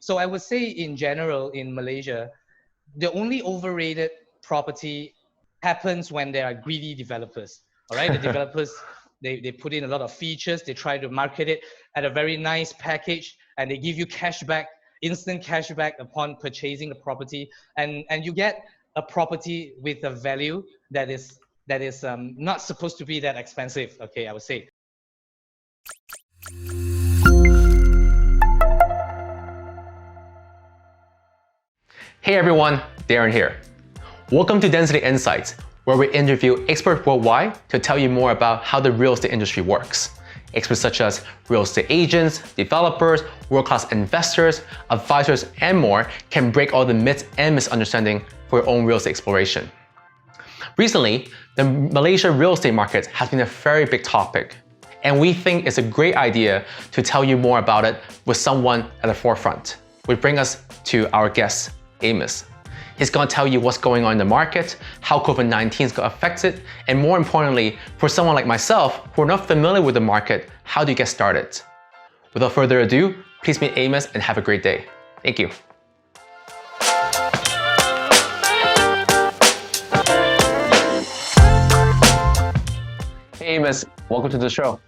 So I would say in general in Malaysia, the only overrated property happens when there are greedy developers. All right, the developers, they put in a lot of features, they try to market it at a very nice package, and they give you cash back, instant cash back upon purchasing the property, and you get a property with a value that is not supposed to be that expensive. Okay, I would say. Hey everyone, Darren here. Welcome to Density Insights, where we interview experts worldwide to tell you more about how the real estate industry works. Experts such as real estate agents, developers, world-class investors, advisors, and more can break all the myths and misunderstandings for your own real estate exploration. Recently, the Malaysia real estate market has been a very big topic, and we think it's a great idea to tell you more about it with someone at the forefront, which brings us to our guest, Amos. He's going to tell you what's going on in the market, how COVID-19 is going to affect it, and more importantly, for someone like myself who are not familiar with the market, how do you get started? Without further ado, please meet Amos and have a great day. Thank you. Hey Amos, welcome to the show.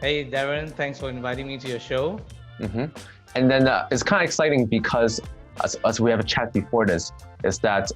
Hey Darren, thanks for inviting me to your show. And then it's kind of exciting because as we have a chat before this, is that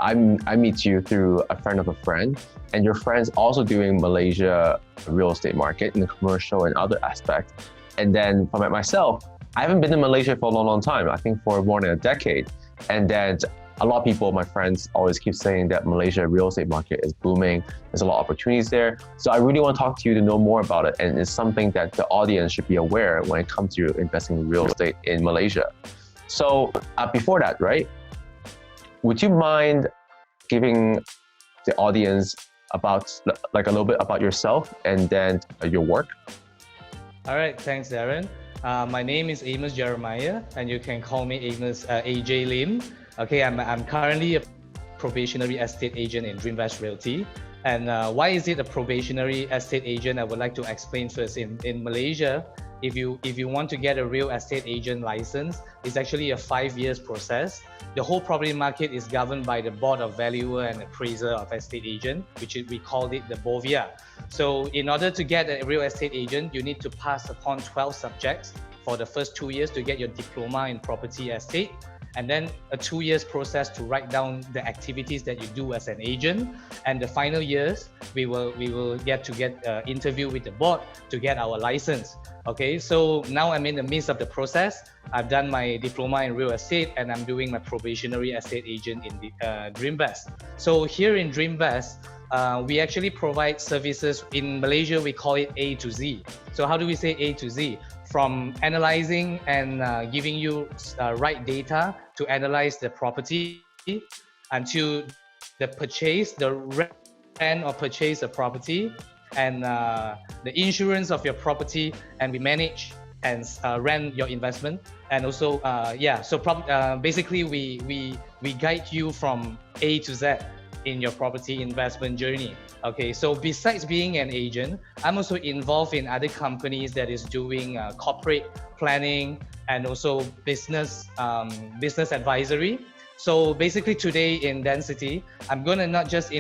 I meet you through a friend of a friend, and your friend's also doing Malaysia real estate market in the commercial and other aspects. And then for myself, I haven't been in Malaysia for a long time, I think for more than a decade. And then a lot of people, my friends, always keep saying that Malaysia real estate market is booming. There's a lot of opportunities there. So I really want to talk to you to know more about it. And it's something that the audience should be aware when it comes to investing in real estate in Malaysia. So before that, right, would you mind giving the audience about like a little bit about yourself and then your work? All right, thanks Darren. My name is Amos Jeremiah, and you can call me Amos AJ Lim. Okay, I'm currently a probationary estate agent in Dreamvest Realty. And why is it a probationary estate agent? I would like to explain first. In Malaysia, if you want to get a real estate agent license, it's actually a 5 years process. The whole property market is governed by the Board of Valuer and Appraiser of Estate Agent, we called it the BOVIA. So in order to get a real estate agent, you need to pass upon 12 subjects for the first 2 years to get your diploma in property estate, and then a 2 years process to write down the activities that you do as an agent. And the final years, we will get interview with the board to get our license. Okay, so now I'm in the midst of the process. I've done my diploma in real estate, and I'm doing my probationary estate agent in the Dreamvest. So here in Dreamvest, we actually provide services. In Malaysia, we call it A to Z. So how do we say A to Z? From analyzing and giving you right data to analyze the property, until the purchase, the rent or purchase of property, and the insurance of your property, and we manage and rent your investment. And also, basically we guide you from A to Z in your property investment journey. Okay, so besides being an agent, I'm also involved in other companies that is doing corporate planning and also business advisory. So basically today in Denzity, I'm gonna not just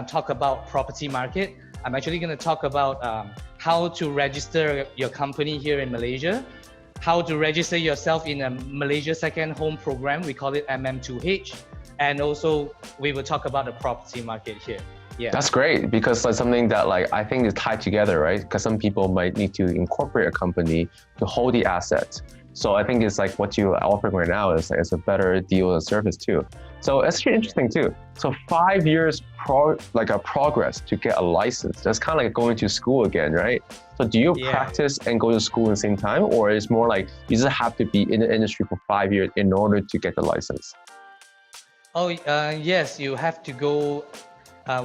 talk about property market. I'm actually gonna talk about how to register your company here in Malaysia, how to register yourself in a Malaysia Second Home program, we call it MM2H, and also we will talk about the property market here. Yeah, that's great, because that's something that I think is tied together, right? Because some people might need to incorporate a company to hold the assets. So I think it's like what you are offering right now is a better deal and service too. So it's actually interesting too. So 5 years progress to get a license. That's kind of like going to school again, right? So do you practice and go to school at the same time, or it's more like you just have to be in the industry for 5 years in order to get the license? Oh, yes, you have to go.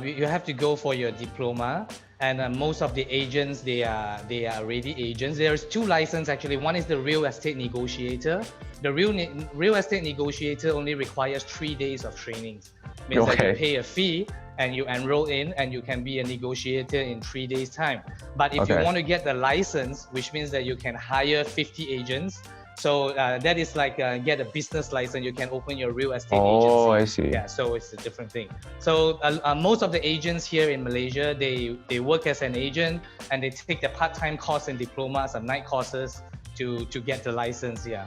You have to go for your diploma, and most of the agents, they are already agents. There's 2 licenses actually. One is the real estate negotiator. The real estate negotiator only requires 3 days of training. Means that you pay a fee and you enroll in, and you can be a negotiator in 3 days time. But if you want to get the license, which means that you can hire 50 agents, So that is like get a business license. You can open your real estate Oh, agency. I see. Yeah, so it's a different thing. So most of the agents here in Malaysia, they work as an agent and they take the part-time course and diplomas and night courses to get the license. Yeah.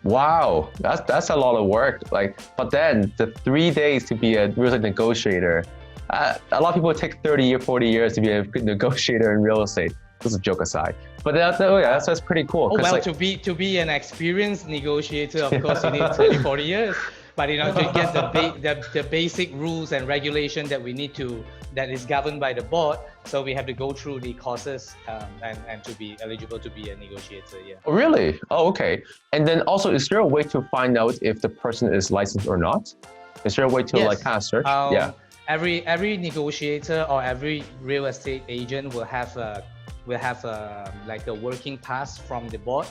Wow, that's a lot of work. Like, but then the 3 days to be a real estate negotiator, a lot of people take 30 or 40 years to be a negotiator in real estate. This is a joke aside, but that's pretty cool. Oh well, like, to be an experienced negotiator, of course, you need 30, 40 years. But you know, to get the basic rules and regulation that we need to, that is governed by the board, so we have to go through the courses and to be eligible to be a negotiator. Yeah. Oh, really? Oh, okay. And then also, is there a way to find out if the person is licensed or not? Is there a way to Yes. like kind of search? Yeah. Every negotiator or every real estate agent will have like a working pass from the board.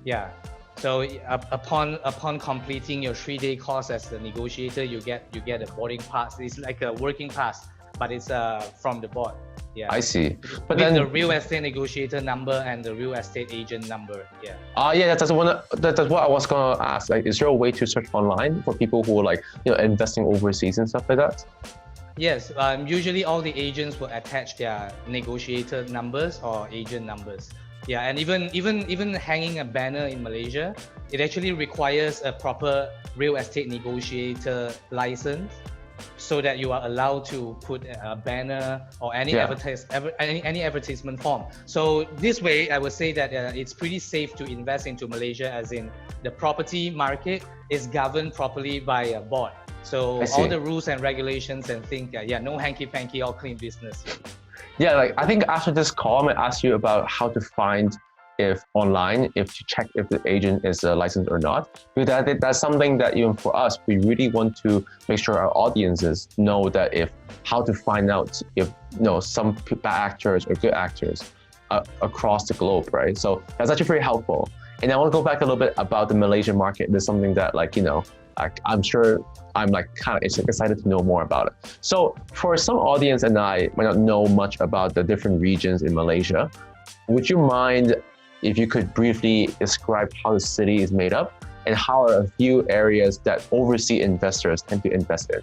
Yeah. So upon completing your 3-day course as a negotiator, you get a boarding pass. It's like a working pass, but it's from the board. Yeah. I see. But with then the real estate negotiator number and the real estate agent number. Yeah. Yeah, that's what I was gonna ask. Like, is there a way to search online for people who are like, you know, investing overseas and stuff like that? Yes, usually all the agents will attach their negotiator numbers or agent numbers. Yeah, and even hanging a banner in Malaysia, it actually requires a proper real estate negotiator license, so that you are allowed to put a banner or any any advertisement form. So this way, I would say that it's pretty safe to invest into Malaysia, as in the property market is governed properly by a board. So all the rules and regulations and things, no hanky-panky, all clean business. Yeah, like I think after this call, I'm gonna ask you about how to find if to check if the agent is licensed or not. Because that's something that even for us, we really want to make sure our audiences know that how to find out if some bad actors or good actors across the globe, right? So that's actually very helpful. And I want to go back a little bit about the Malaysian market. There's something that I'm sure I'm like kind of excited to know more about it. So for some audience and I might not know much about the different regions in Malaysia, would you mind if you could briefly describe how the city is made up and how are a few areas that overseas investors tend to invest in?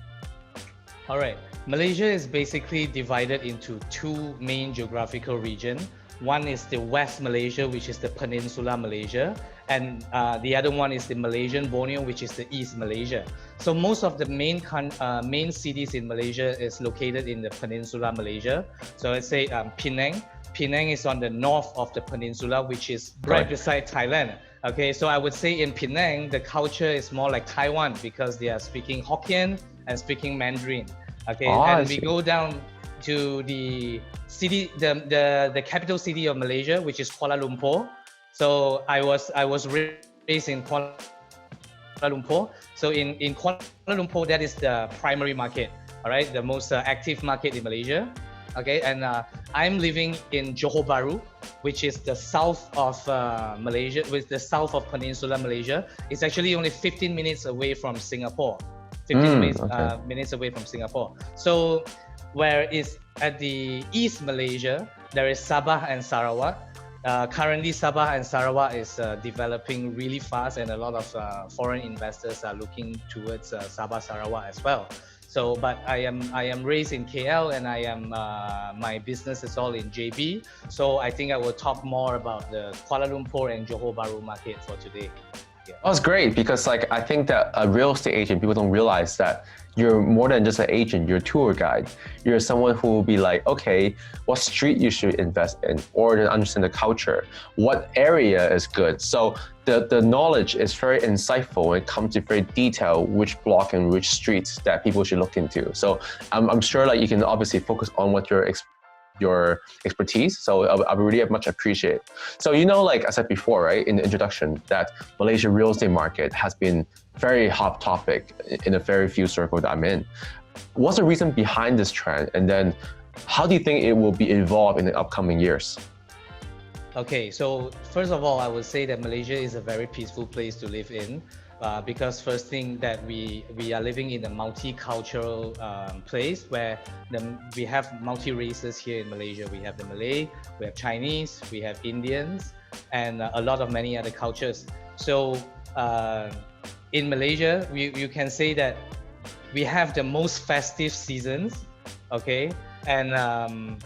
All right. Malaysia is basically divided into two main geographical regions. One is the West Malaysia, which is the Peninsula Malaysia, and the other one is the Malaysian Borneo, which is the East Malaysia. So most of the main cities in Malaysia is located in the Peninsula Malaysia. So let's say Penang. Penang is on the north of the peninsula, which is right beside Thailand. Okay, so I would say in Penang, the culture is more like Taiwan because they are speaking Hokkien and speaking Mandarin. Okay, and we go down to the city, the capital city of Malaysia, which is Kuala Lumpur. So I was raised in Kuala Lumpur. So in Kuala Lumpur, that is the primary market. All right, the most active market in Malaysia. Okay, and I'm living in Johor Bahru, which is the south of Malaysia, with the south of Peninsula Malaysia. It's actually only 15 minutes away from Singapore. 15 minutes away from Singapore. So where is at the East Malaysia, there is Sabah and Sarawak. Currently, Sabah and Sarawak is developing really fast, and a lot of foreign investors are looking towards Sabah, Sarawak as well. So, but I am raised in KL, and my business is all in JB. So I think I will talk more about the Kuala Lumpur and Johor Bahru market for today. Yeah. That's great, because like I think that a real estate agent, people don't realize that you're more than just an agent, you're a tour guide. You're someone who will be like, okay, what street you should invest in, or to understand the culture, what area is good. So the knowledge is very insightful when it comes to very detailed which block and which streets that people should look into. So I'm sure like you can obviously focus on what your expertise. So I really much appreciate. So, like I said before, right, in the introduction, that Malaysia real estate market has been very hot topic in a very few circles that I'm in. What's the reason behind this trend? And then how do you think it will be evolved in the upcoming years? Okay, so first of all, I would say that Malaysia is a very peaceful place to live in. Because first thing that we are living in a multicultural place where we have multi-races here in Malaysia. We have the Malay, we have Chinese, we have Indians, and a lot of many other cultures. So in Malaysia, you can say that we have the most festive seasons, okay? And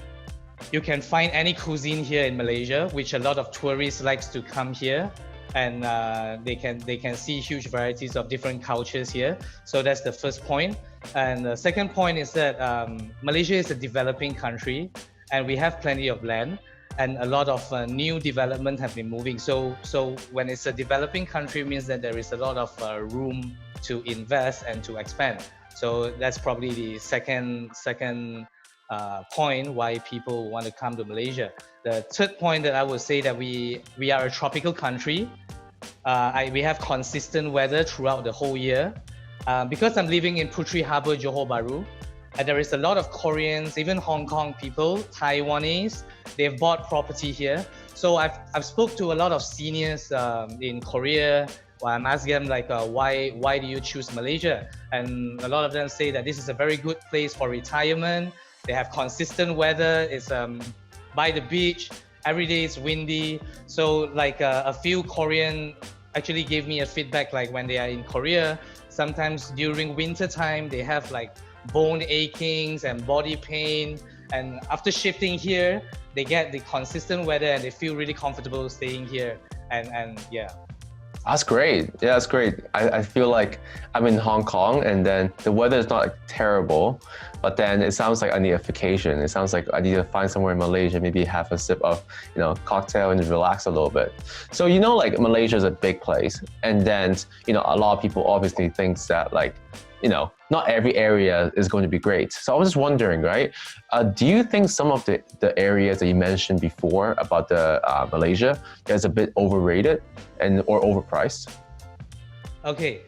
you can find any cuisine here in Malaysia, which a lot of tourists likes to come here, and they can see huge varieties of different cultures here. So that's the first point. And the second point is that Malaysia is a developing country, and we have plenty of land, and a lot of new development have been moving. So when it's a developing country, means that there is a lot of room to invest and to expand. So that's probably the second point why people want to come to Malaysia. The third point that I would say that we are a tropical country. We have consistent weather throughout the whole year. Because I'm living in Puteri Harbour, Johor Bahru, and there is a lot of Koreans, even Hong Kong people, Taiwanese, they've bought property here. So I've spoke to a lot of seniors in Korea. Well, I'm asking them like, why do you choose Malaysia? And a lot of them say that this is a very good place for retirement. They have consistent weather. It's by the beach. Every day it's windy. So like a few Korean actually gave me a feedback, like when they are in Korea, sometimes during winter time, they have like bone achings and body pain. And after shifting here, they get the consistent weather and they feel really comfortable staying here. And yeah. That's great. Yeah, that's great. I feel like I'm in Hong Kong and then the weather is not like terrible, but then it sounds like I need a vacation. It sounds like I need to find somewhere in Malaysia, maybe have a sip of, cocktail and relax a little bit. So, like Malaysia is a big place. And then, a lot of people obviously thinks that like, not every area is going to be great. So I was just wondering, right? Do you think some of the areas that you mentioned before about the Malaysia is a bit overrated or overpriced? Okay,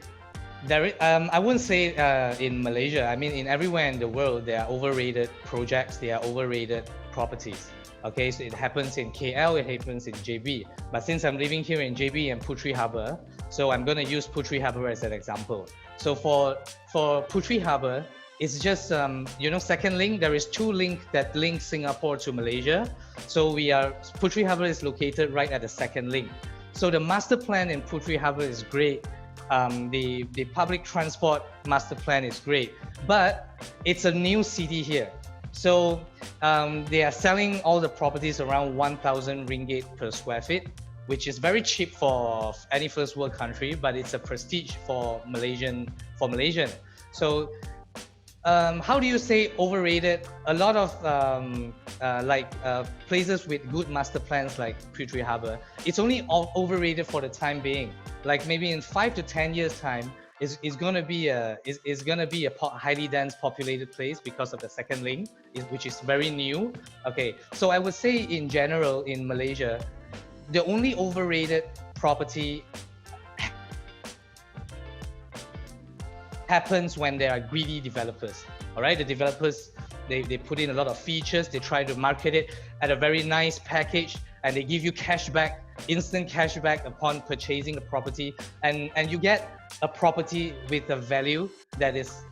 I wouldn't say in Malaysia. I mean, in everywhere in the world, there are overrated projects, there are overrated properties. Okay, so it happens in KL, it happens in JB. But since I'm living here in JB and Puteri Harbour, so I'm going to use Puteri Harbour as an example. So for Puteri Harbour, it's just, second link. There is two links that link Singapore to Malaysia. So Puteri Harbour is located right at the second link. So the master plan in Puteri Harbour is great. The public transport master plan is great, but it's a new city here. So they are selling all the properties around 1,000 ringgit per square feet, which is very cheap for any first world country, but it's a prestige for Malaysian. So how do you say overrated? A lot of places with good master plans like Puteri Harbour, it's only overrated for the time being. Like maybe in 5 to 10 years time, is going to be a highly dense populated place because of the second link, which is very new. Okay, so I would say in general in Malaysia, the only overrated property happens when there are greedy developers. All right, the developers, they put in a lot of features, they try to market it at a very nice package, and they give you cashback, instant cashback upon purchasing the property, and you get a property with a value that is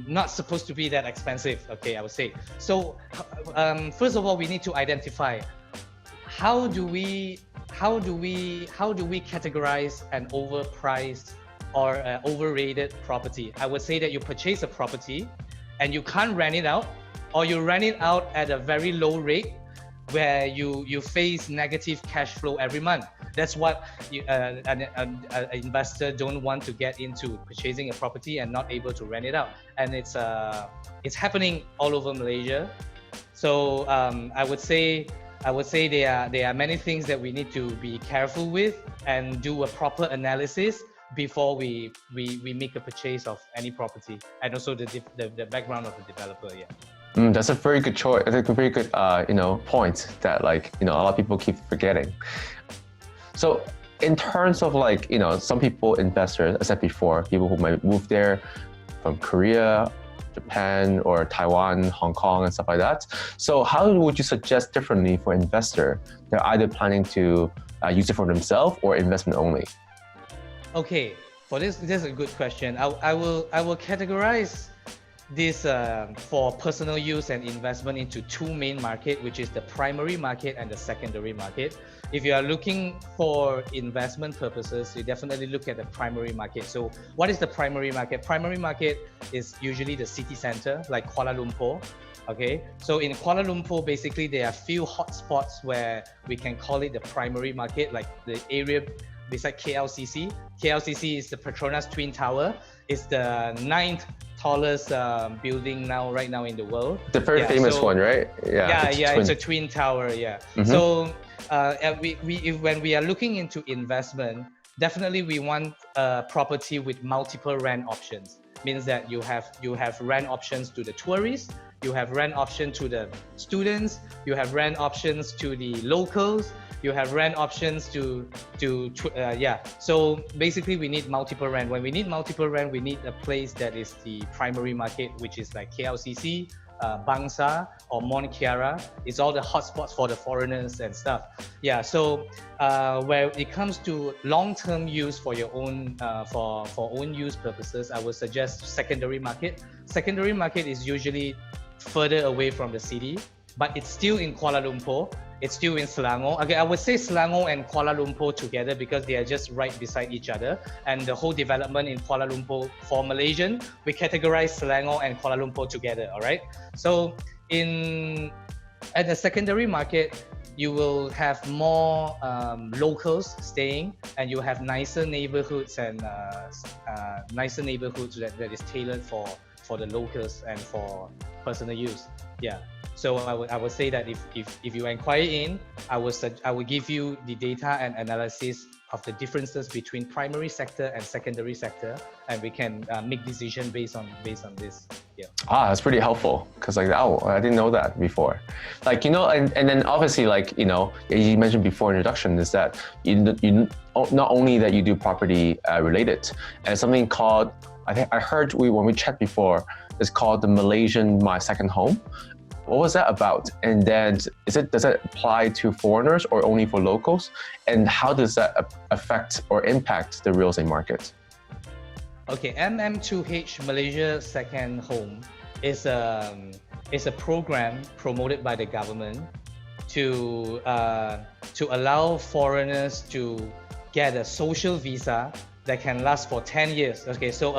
not supposed to be that expensive. Okay, I would say. So first of all, we need to identify how do we categorize an overpriced or overrated property. I would say that you purchase a property and you can't rent it out, or you rent it out at a very low rate where you face negative cash flow every month. That's what an investor don't want to get into, purchasing a property and not able to rent it out. And it's happening all over Malaysia. So I would say there are many things that we need to be careful with and do a proper analysis before we make a purchase of any property, and also the background of the developer. Yeah. That's a very good choice. I think a very good point that a lot of people keep forgetting. So in terms of some people, investors, as I said before, people who might move there from Korea, Japan, or Taiwan, Hong Kong, and stuff like that. So how would you suggest differently for investor? They're either planning to use it for themselves or investment only. Okay, for this is a good question. I will categorize this for personal use and investment into two main markets, which is the primary market and the secondary market. If you are looking for investment purposes, you definitely look at the primary market. So what is the primary market? Primary market is usually the city center, like Kuala Lumpur. Okay, so in Kuala Lumpur, basically there are few hotspots where we can call it the primary market, like the area beside KLCC. KLCC is the Petronas Twin Tower. It's the 9th tallest building right now in the world. The very famous one, right? It's a twin tower. Yeah. So when we are looking into investment, definitely we want a property with multiple rent options. Means that you have rent options to the tourists, you have rent option to the students, you have rent options to the locals, you have rent options so basically we need multiple rent. When we need multiple rent, we need a place that is the primary market, which is like KLCC, Bangsa or Mont Kiara. It's all the hotspots for the foreigners and stuff. Yeah, so where it comes to long-term use for your own for own use purposes, I would suggest secondary market. Secondary market is usually further away from the city, but it's still in Kuala Lumpur. It's still in Selangor. Okay, I would say Selangor and Kuala Lumpur together because they are just right beside each other. And the whole development in Kuala Lumpur, for Malaysian, we categorize Selangor and Kuala Lumpur together, all right? So at the secondary market, you will have more locals staying, and you have nicer neighborhoods and nicer neighborhoods that is tailored for the locals and for personal use. Yeah. So I would say that if you inquire in, I would give you the data and analysis of the differences between primary sector and secondary sector, and we can make decision based on this. Yeah. That's pretty helpful because I didn't know that before. Like, and then obviously, like, you mentioned before introduction is that you not only that you do property related, and something called, I heard when we checked before, it's called the Malaysian My Second Home. What was that about? And then does that apply to foreigners or only for locals? And how does that affect or impact the real estate market? Okay, MM2H Malaysia Second Home is a program promoted by the government to allow foreigners to get a social visa that can last for 10 years. Okay, so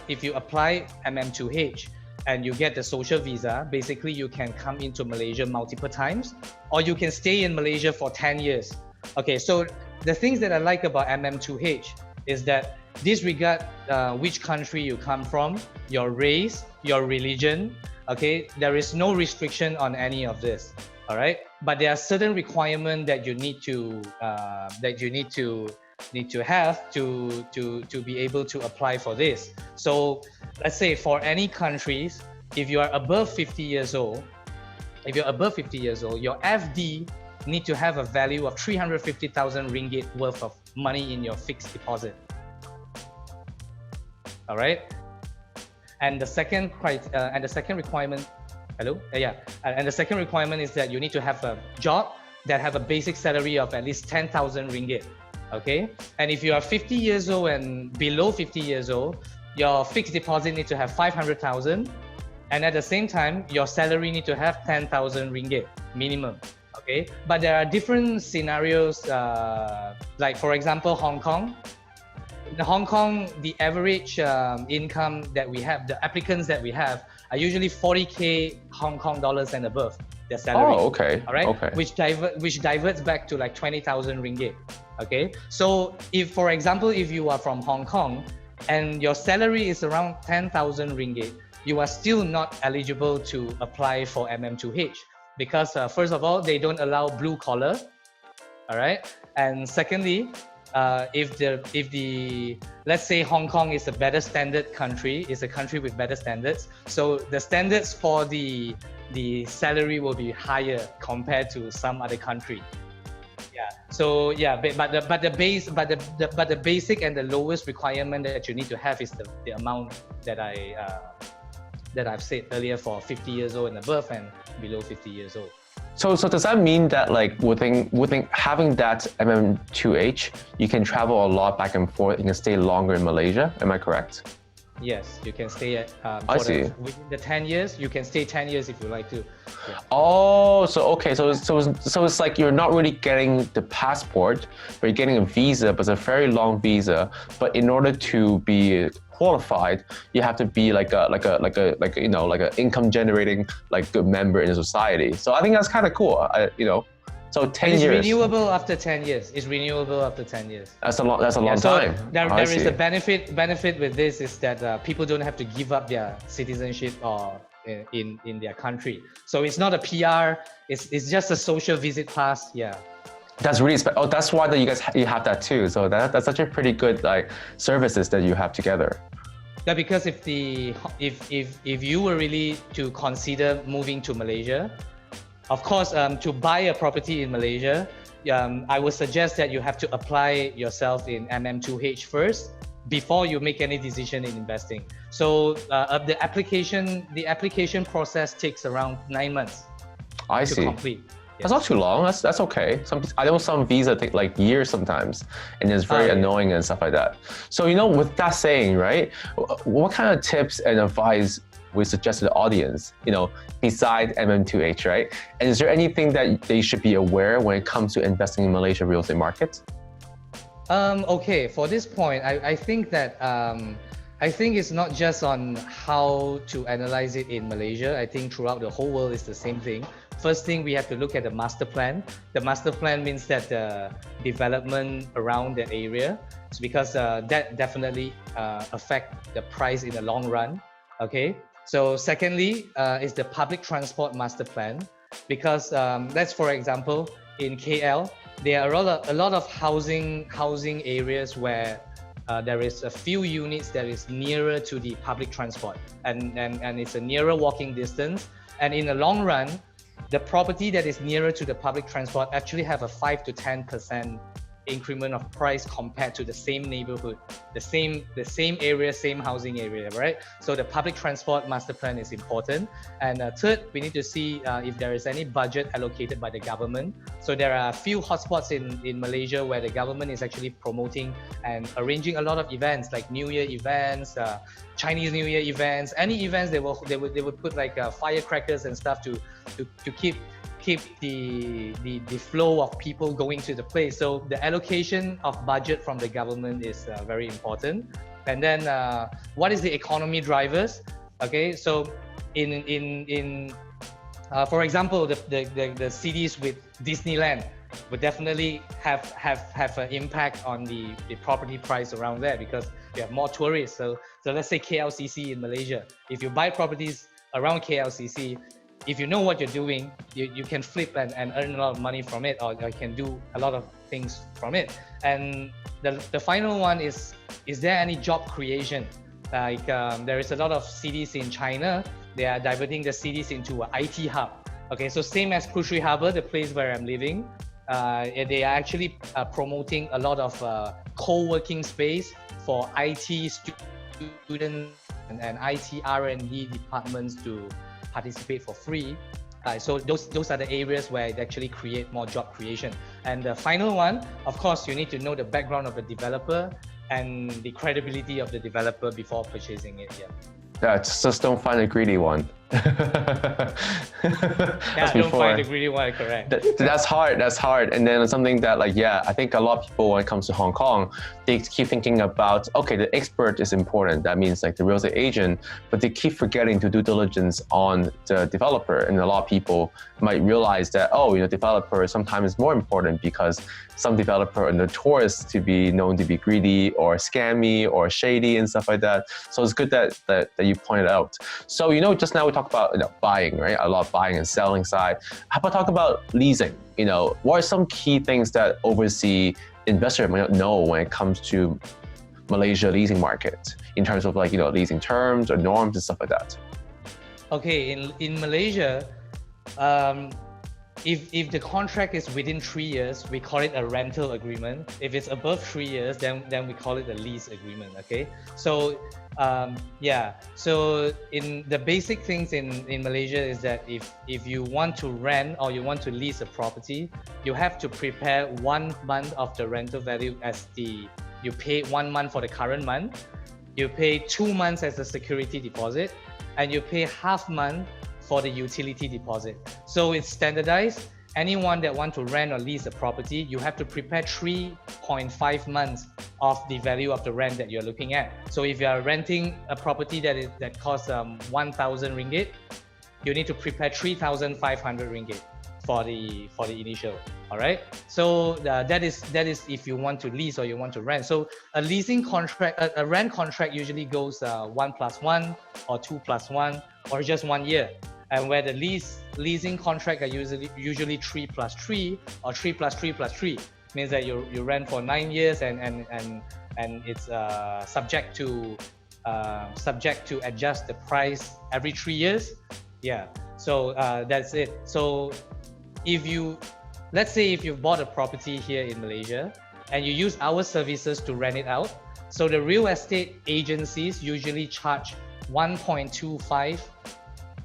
if you apply MM2H, and you get the social visa, basically you can come into Malaysia multiple times, or you can stay in Malaysia for 10 years. Okay, so the things that I like about MM2H is that disregard which country you come from, your race, your religion, okay, there is no restriction on any of this, all right? But there are certain requirements that you need to have to be able to apply for this. So let's say for any countries, if you are above 50 years old, your FD need to have a value of 350,000 ringgit worth of money in your fixed deposit. All right. And the second requirement, and the second requirement is that you need to have a job that have a basic salary of at least 10,000 ringgit. Okay, and if you are 50 years old and below 50 years old, your fixed deposit need to have 500,000, and at the same time, your salary need to have 10,000 ringgit minimum. Okay, but there are different scenarios. Like for example, Hong Kong. In Hong Kong, the average income that we have, the applicants that we have, are usually 40k Hong Kong dollars and above their salary. Oh, okay. All right. Okay. Which diverts back to like 20,000 ringgit. Okay, so if, for example, if you are from Hong Kong and your salary is around 10,000 ringgit, you are still not eligible to apply for MM2H because first of all, they don't allow blue collar, all right? And secondly, let's say Hong Kong is a better standard country, is a country with better standards, so the standards for the salary will be higher compared to some other country. Yeah. So yeah, but the basic and the lowest requirement that you need to have is the amount that I've said earlier for 50 years old and above and below 50 years old. So does that mean that like within having that MM2H, you can travel a lot back and forth, you can stay longer in Malaysia? Am I correct? Yes, you can stay at I see. within the 10 years. You can stay 10 years if you like to. Yeah. Oh, so okay, so it's like you're not really getting the passport, but you're getting a visa, but it's a very long visa. But in order to be qualified, you have to be like you know, like an income generating like good member in the society. So I think that's kind of cool. You know, so 10 And it's years. renewable after 10 years. It's renewable after 10 years. That's a long So time. there I is see. a benefit with this is that people don't have to give up their citizenship or in their country. So it's not a PR. It's just a social visit pass. Yeah. That's really oh, that's why that you have that too. So that's such a pretty good like services that you have together. Yeah, because if you were really to consider moving to Malaysia, of course, to buy a property in Malaysia, I would suggest that you have to apply yourself in MM2H first before you make any decision in investing. So the application process takes around 9 months I to see. complete. That's not too long. That's okay. I know some visa take like years sometimes, and it's very yeah. annoying and stuff like that. So you know, with that saying, right, what kind of tips and advice we suggest to the audience, you know, besides MM2H, right? And is there anything that they should be aware when it comes to investing in Malaysia real estate market? Okay, for this point, I think that I think it's not just on how to analyze it in Malaysia. I think throughout the whole world is the same thing. First thing, we have to look at the master plan. The master plan means that the development around the area, because that definitely affect the price in the long run. Okay. So secondly, is the public transport master plan, because let's, for example, in KL, there are a lot of housing areas where there is a few units that is nearer to the public transport, and it's a nearer walking distance. And in the long run, the property that is nearer to the public transport actually have a 5 to 10% increment of price compared to the same neighborhood, the same area, same housing area, right? So the public transport master plan is important. And third, we need to see if there is any budget allocated by the government. So there are a few hotspots in Malaysia where the government is actually promoting and arranging a lot of events like New Year events, Chinese New Year events, any events they would put like firecrackers and stuff to keep the flow of people going to the place. So the allocation of budget from the government is very important. And then what is the economy drivers? Okay, so in for example, the cities with Disneyland would definitely have an impact on the property price around there, because you have more tourists. So let's say KLCC in Malaysia. If you buy properties around KLCC, if you know what you're doing, you can flip and earn a lot of money from it, or you can do a lot of things from it. And the final one is there any job creation? Like there is a lot of cities in China, they are diverting the cities into an IT hub. Okay, so same as Krushri Harbor, the place where I'm living, they are actually promoting a lot of co-working space for IT students and IT R&D departments to participate for free. So those are the areas where it actually create more job creation. And the final one, of course, you need to know the background of the developer and the credibility of the developer before purchasing it. Yeah, just don't find a greedy one. Yeah, don't find the greedy one, correct. That's hard. And then something that like, yeah, I think a lot of people when it comes to Hong Kong, they keep thinking about, okay, the expert is important. That means like the real estate agent, but they keep forgetting to do diligence on the developer. And a lot of people might realize that, oh, you know, developer sometimes is more important because some developer are notorious to be known to be greedy or scammy or shady and stuff like that. So it's good that you pointed out. So, you know, just now we talked about, you know, buying, right? A lot of buying and selling side. How about talk about leasing? You know, what are some key things that overseas investors might not know when it comes to Malaysia leasing market in terms of like, you know, leasing terms or norms and stuff like that? Okay, in Malaysia, if the contract is within 3 years, we call it a rental agreement. If it's above 3 years, then we call it a lease agreement. Okay, so yeah, so in the basic things in Malaysia is that if you want to rent or you want to lease a property, you have to prepare 1 month of the rental value as you pay 1 month for the current month, you pay 2 months as a security deposit, and you pay half month for the utility deposit. So it's standardized. Anyone that want to rent or lease a property, you have to prepare 3.5 months of the value of the rent that you're looking at. So if you are renting a property that costs 1,000 ringgit, you need to prepare 3,500 ringgit for the initial. All right. So that is if you want to lease or you want to rent. So a leasing contract, a rent contract usually goes 1+1 or 2+1 or just 1 year. And where the leasing contract are usually 3+3 or 3+3+3, means that you rent for 9 years and it's subject to adjust the price every 3 years. Yeah. So that's it. So let's say if you've bought a property here in Malaysia and you use our services to rent it out, so the real estate agencies usually charge 1.25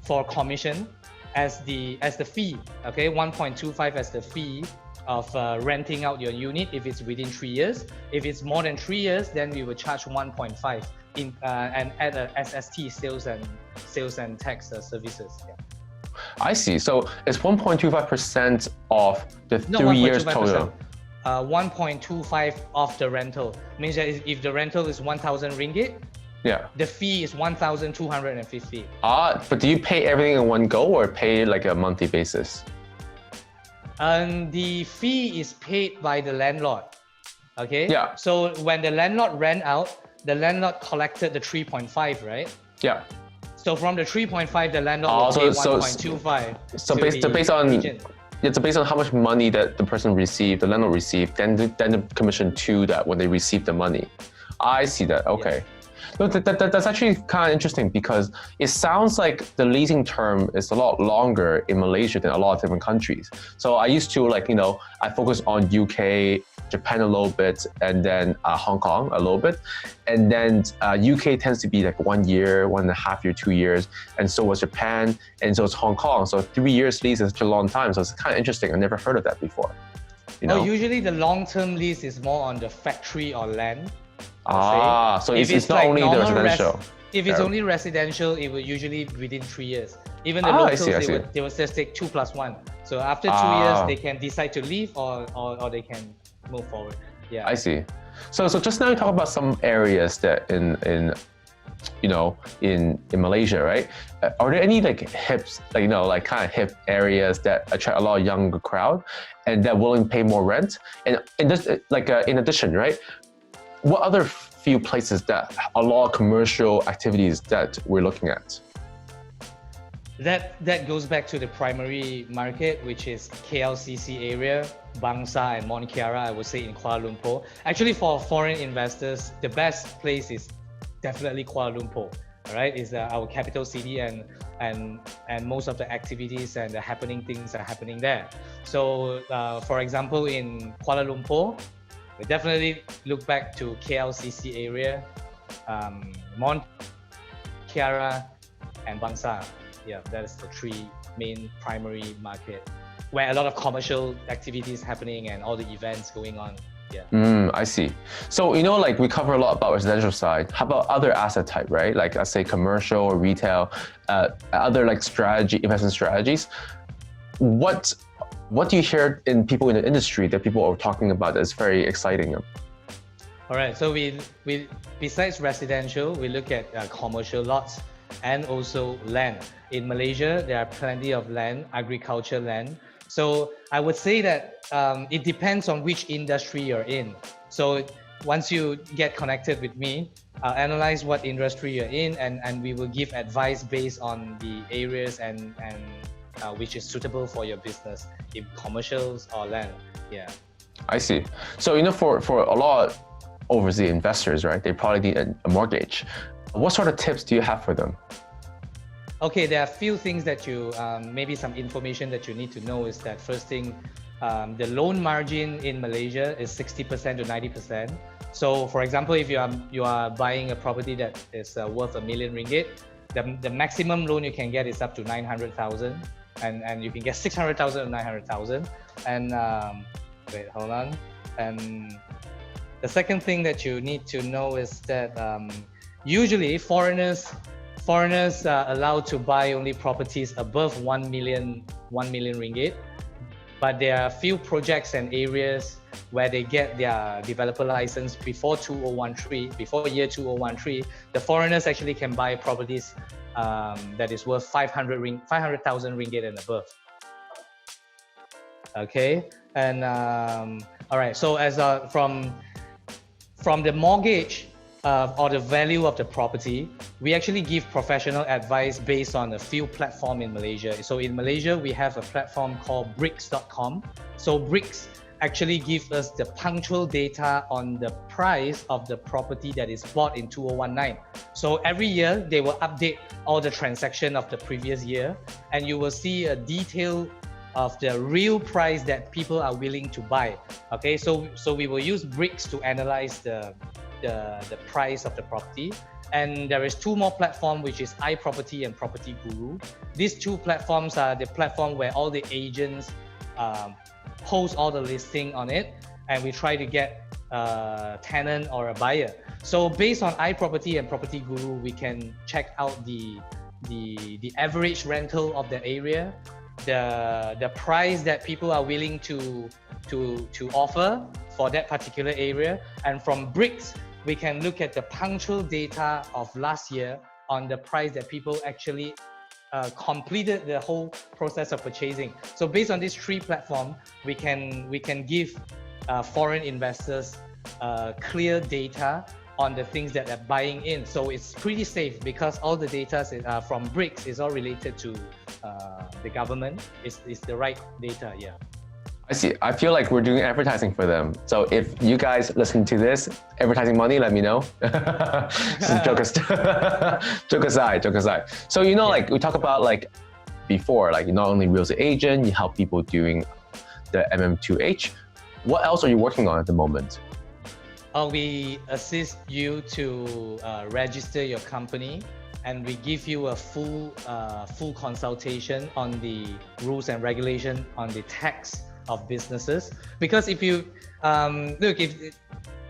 for commission as the fee. Okay, 1.25 as the fee of renting out your unit if it's within 3 years. If it's more than 3 years, then we will charge 1.5 and add a SST, sales and tax services. Yeah. I see. So it's 1.25% of the 3 years total. 1.25 of the rental means that if the rental is 1,000 ringgit, yeah, the fee is 1,250. But do you pay everything in one go or pay like a monthly basis? The fee is paid by the landlord. Okay. Yeah. So when the landlord rent out, the landlord collected the 3.5, right? Yeah. So from the 3.5, the landlord will pay 1.25. So based on how much money that the person received, the landlord received, then the commission to that when they receive the money. I see that. Okay. Yes. No, that's actually kind of interesting because it sounds like the leasing term is a lot longer in Malaysia than a lot of different countries. So I used to I focus on UK, Japan a little bit, and then Hong Kong a little bit. And then UK tends to be like 1 year, 1.5 years, 2 years. And so was Japan, and so is Hong Kong. So 3 years lease is such a long time. So it's kind of interesting. I never heard of that before. Well, usually the long-term lease is more on the factory or land. So it's not only the residential. If it's only residential, it will usually within 3 years. Even the locals, they will just take 2+1. So after 2 years, they can decide to leave or they can move forward. Yeah. I see. So just now you talk about some areas that in Malaysia, right? Are there any hips, kind of hip areas that attract a lot of younger crowd and they're willing to pay more rent? And this, in addition, right? What other few places that a lot of commercial activities that we're looking at? That goes back to the primary market, which is KLCC area, Bangsa and Mont Kiara, I would say in Kuala Lumpur. Actually, for foreign investors, the best place is definitely Kuala Lumpur. All right, is our capital city, and most of the activities and the happening things are happening there. So, for example, in Kuala Lumpur, we definitely look back to KLCC area, Mont Kiara, and Bangsa. Yeah, that is the three main primary market where a lot of commercial activities happening and all the events going on. Yeah. I see. So, we cover a lot about residential side. How about other asset type, right? Like, let's say commercial or retail, other investment strategies. What do you hear in people in the industry that people are talking about that's very exciting? All right. So we besides residential, we look at commercial lots and also land. In Malaysia, there are plenty of land, agriculture land. So I would say that it depends on which industry you're in. So once you get connected with me, I'll analyze what industry you're in, and we will give advice based on the areas and which is suitable for your business, in commercials or land. Yeah. I see. So for a lot of overseas investors, right? They probably need a mortgage. What sort of tips do you have for them? Okay, there are a few things that you maybe some information that you need to know is that first thing, the loan margin in Malaysia is 60% to 90%. So for example, if you are buying a property that is worth R1 million, the maximum loan you can get is up to 900,000. And you can get 600,000 or 900,000. And wait, hold on. And the second thing that you need to know is that usually foreigners are allowed to buy only properties above 1 million ringgit. But there are a few projects and areas where they get their developer license before 2013, before year 2013, the foreigners actually can buy properties that is worth 500,000 ringgit and above. Okay, and all right. So as from the mortgage or the value of the property, we actually give professional advice based on a few platforms in Malaysia. So in Malaysia, we have a platform called bricks.com. So bricks actually give us the punctual data on the price of the property that is bought in 2019. So every year they will update all the transaction of the previous year, and you will see a detail of the real price that people are willing to buy. Okay, so we will use bricks to analyze the price of the property. And there is two more platforms, which is iProperty and Property Guru. These two platforms are the platform where all the agents post all the listing on it, and we try to get a tenant or a buyer. So based on iProperty and Property Guru, we can check out the average rental of the area, the price that people are willing to offer for that particular area. And from bricks, we can look at the punctual data of last year on the price that people actually completed the whole process of purchasing. So based on these three platforms, we can give foreign investors clear data on the things that they're buying in. So it's pretty safe because all the data from bricks is all related to the government. It's the right data, yeah. I see. I feel like we're doing advertising for them. So if you guys listen to this, advertising money, let me know. Joke aside. So, you know, like we talk about like before, like you're not only real estate agent, you help people doing the MM2H. What else are you working on at the moment? We assist you to register your company, and we give you a full consultation on the rules and regulation on the tax of businesses. Because if you look, if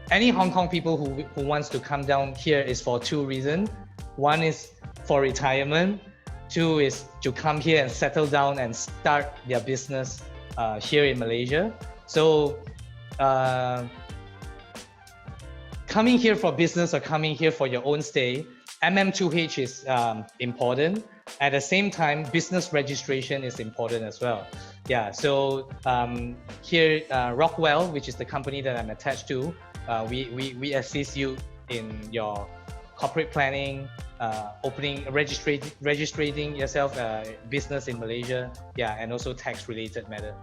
any Hong Kong people who wants to come down here is for two reasons. One is for retirement. Two is to come here and settle down and start their business here in Malaysia. So coming here for business or coming here for your own stay, MM2H is important. At the same time, business registration is important as well. Yeah, so here, Rockwell, which is the company that I'm attached to, we assist you in your corporate planning, registering yourself business in Malaysia, yeah, and also tax-related matter.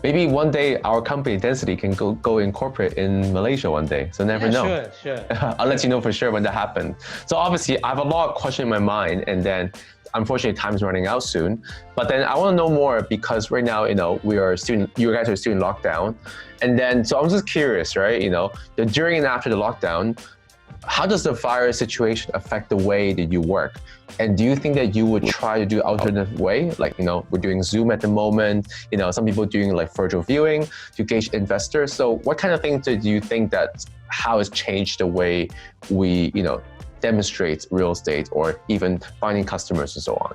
Maybe one day our company Denzity can go incorporate in Malaysia one day. So never know. Sure. I'll let you know for sure when that happens. So obviously I have a lot of questions in my mind, and then unfortunately time's running out soon. But then I want to know more because right now, you know, you guys are still in lockdown. And then, so I'm just curious, right? You know, during and after the lockdown, how does the virus situation affect the way that you work? And do you think that you would try to do alternative way? Like, you know, we're doing Zoom at the moment, you know, some people doing like virtual viewing to gauge investors. So what kind of things do you think that how it's changed the way we, you know, demonstrate real estate or even finding customers and so on?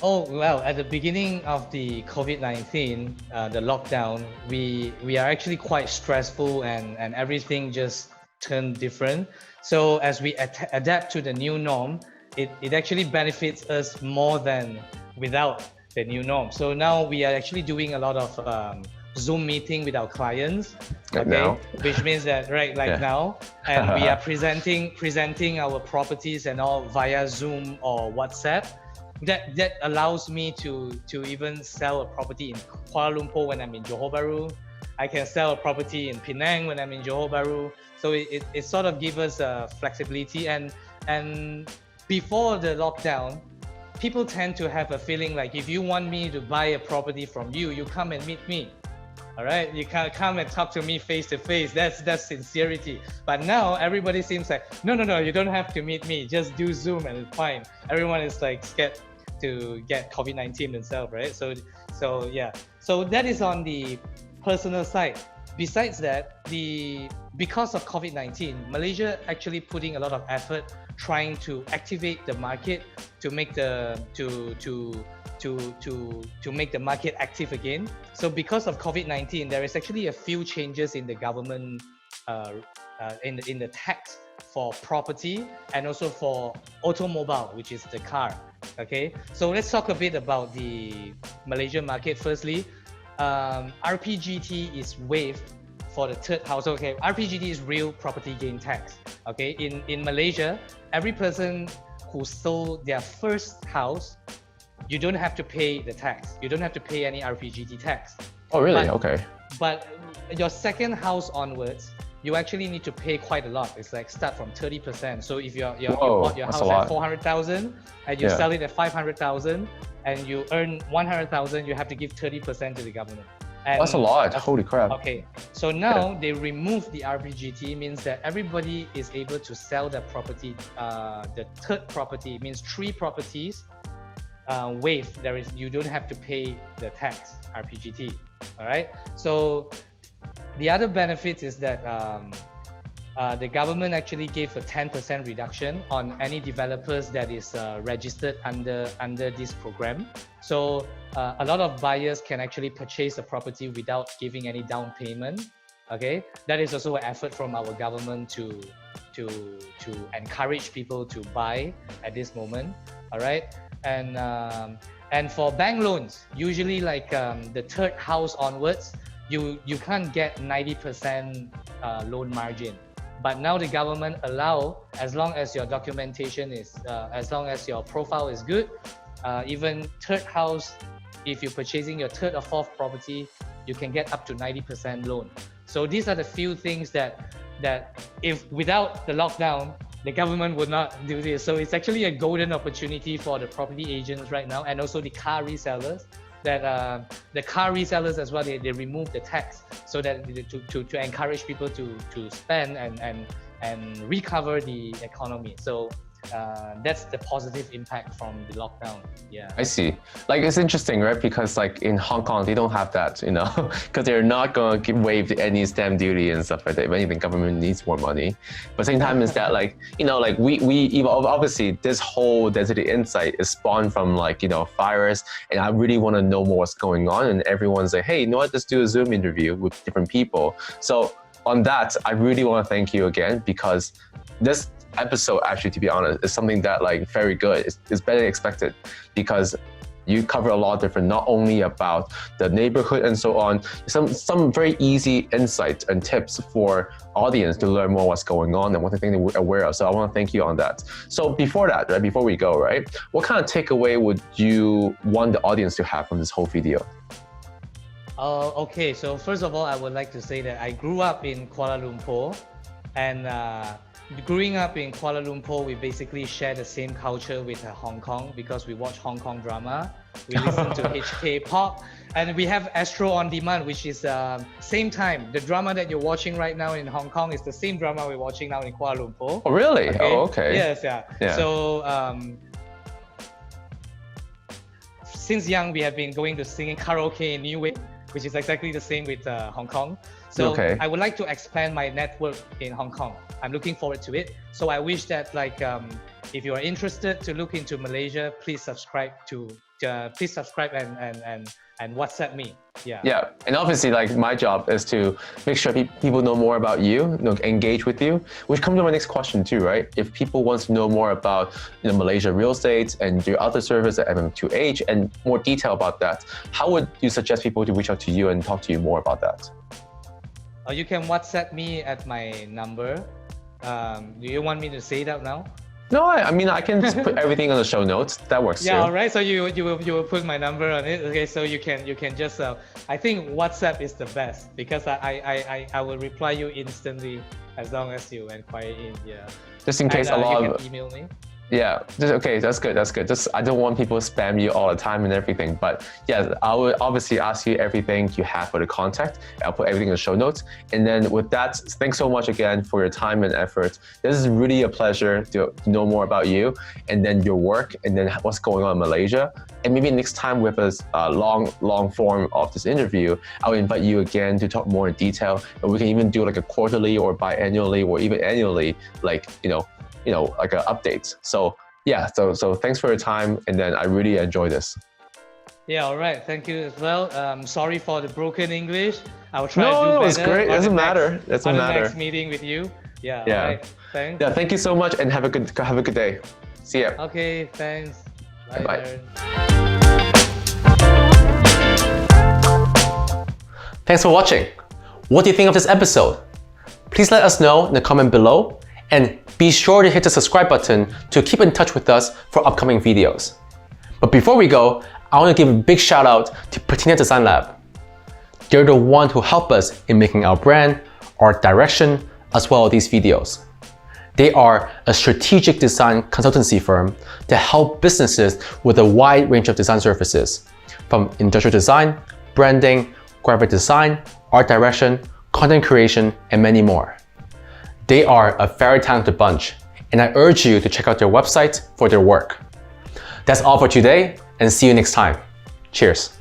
Oh, well, at the beginning of the COVID-19, the lockdown, we are actually quite stressful and everything just turned different. So as we adapt to the new norm, it actually benefits us more than without the new norm. So now we are actually doing a lot of Zoom meeting with our clients, okay, now. Which means that now, and we are presenting our properties and all via Zoom or WhatsApp. That allows me to even sell a property in Kuala Lumpur when I'm in Johor Bahru. I can sell a property in Penang when I'm in Johor Bahru. So it sort of gives us flexibility. And before the lockdown, people tend to have a feeling like if you want me to buy a property from you, you come and meet me. All right, you can't come and talk to me face to face. That's sincerity. But now everybody seems like, no, you don't have to meet me. Just do Zoom and it's fine. Everyone is like scared to get COVID-19 themselves, right? So yeah. So that is on the personal side. besides that, because of COVID-19, Malaysia actually putting a lot of effort trying to activate the market to make the to make the market active again. So because of COVID-19, there is actually a few changes in the government in the tax for property and also for automobile, which is the car. Okay, so let's talk a bit about the Malaysian market. Firstly, RPGT is waived for the third house. Okay, RPGT is real property gain tax. Okay, in Malaysia, every person who sold their first house, you don't have to pay the tax. You don't have to pay any RPGT tax. Oh, really? Okay. But your second house onwards, you actually need to pay quite a lot. It's like start from 30%. So if you bought your house at 400,000 and you sell it at 500,000 and you earn 100,000, you have to give 30% to the government. And that's a lot. Holy crap. Okay, so now they remove the RPGT, means that everybody is able to sell their property. The third property means 3 properties waived. You don't have to pay the tax, RPGT. All right. So the other benefit is that the government actually gave a 10% reduction on any developers that is registered under this program. So a lot of buyers can actually purchase a property without giving any down payment. Okay, that is also an effort from our government to encourage people to buy at this moment. All right, and for bank loans, usually like the third house onwards, you can't get 90% loan margin. But now the government allow, as long as your documentation is, as long as your profile is good, even third house, if you're purchasing your third or fourth property, you can get up to 90% loan. So these are the few things that if without the lockdown, the government would not do this. So it's actually a golden opportunity for the property agents right now, and also the car resellers. That the car resellers as well, they remove the tax so that to encourage people to spend and recover the economy. So that's the positive impact from the lockdown. Yeah, I see. Like, it's interesting, right? Because like in Hong Kong, they don't have that, you know, because they're not going to waive any stamp duty and stuff like that. If anything, government needs more money. But same time is that like, you know, like we obviously this whole Denzity Insight is spawned from like, you know, fires, and I really want to know more what's going on. And everyone's like, hey, you know what? Let's do a Zoom interview with different people. So on that, I really want to thank you again, because this episode, actually, to be honest, is something that like very good. It's better than expected, because you cover a lot of different, not only about the neighborhood and so on, some very easy insights and tips for audience to learn more what's going on and what the thing they're aware of. So I want to thank you on that. So before that, right, before we go, right, what kind of takeaway would you want the audience to have from this whole video? Okay, so first of all, I would like to say that I grew up in Kuala Lumpur, and growing up in Kuala Lumpur, we basically share the same culture with Hong Kong, because we watch Hong Kong drama, we listen to HK pop, and we have Astro on Demand, which is same time. The drama that you're watching right now in Hong Kong is the same drama we're watching now in Kuala Lumpur. Oh, really? Okay? Oh, okay. Yes, yeah. So since young, we have been going to singing karaoke in New Way, which is exactly the same with Hong Kong. So I would like to expand my network in Hong Kong. I'm looking forward to it. So I wish that like if you are interested to look into Malaysia, please subscribe and WhatsApp me. Yeah, and obviously like my job is to make sure people know more about you, engage with you, which comes to my next question too, right? If people want to know more about, you know, Malaysia real estate and your other service at MM2H and more detail about that, how would you suggest people to reach out to you and talk to you more about that? You can WhatsApp me at my number. Do you want me to say it out now? No, I mean, I can just put everything on the show notes. That works too. All right. So you will put my number on it. Okay. So you can just I think WhatsApp is the best, because I will reply you instantly as long as you inquire in. Yeah. Just in case you you can email me. Yeah, okay, that's good, that's good. Just, I don't want people to spam you all the time and everything, but yeah, I will obviously ask you everything you have for the contact. I'll put everything in the show notes. And then with that, thanks so much again for your time and effort. This is really a pleasure to know more about you and then your work and then what's going on in Malaysia. And maybe next time with a long form of this interview, I'll invite you again to talk more in detail. And we can even do like a quarterly or biannually or even annually, like, like updates. So yeah, so thanks for your time, and then I really enjoy this. Yeah, all right. Thank you as well. Sorry for the broken English. I'll try to do No, better. it's great. Doesn't matter. Doesn't matter. Next meeting with you. Yeah. Yeah. All right. Thanks. Yeah. Thank you so much, and have a good day. See ya. Okay. Thanks. Bye. Bye. Darren. Thanks for watching. What do you think of this episode? Please let us know in the comment below, and be sure to hit the subscribe button to keep in touch with us for upcoming videos. But before we go, I want to give a big shout out to Patina Design Lab. They're the one who help us in making our brand, art direction, as well as these videos. They are a strategic design consultancy firm to help businesses with a wide range of design services, from industrial design, branding, graphic design, art direction, content creation, and many more. They are a very talented bunch, and I urge you to check out their website for their work. That's all for today, and see you next time. Cheers.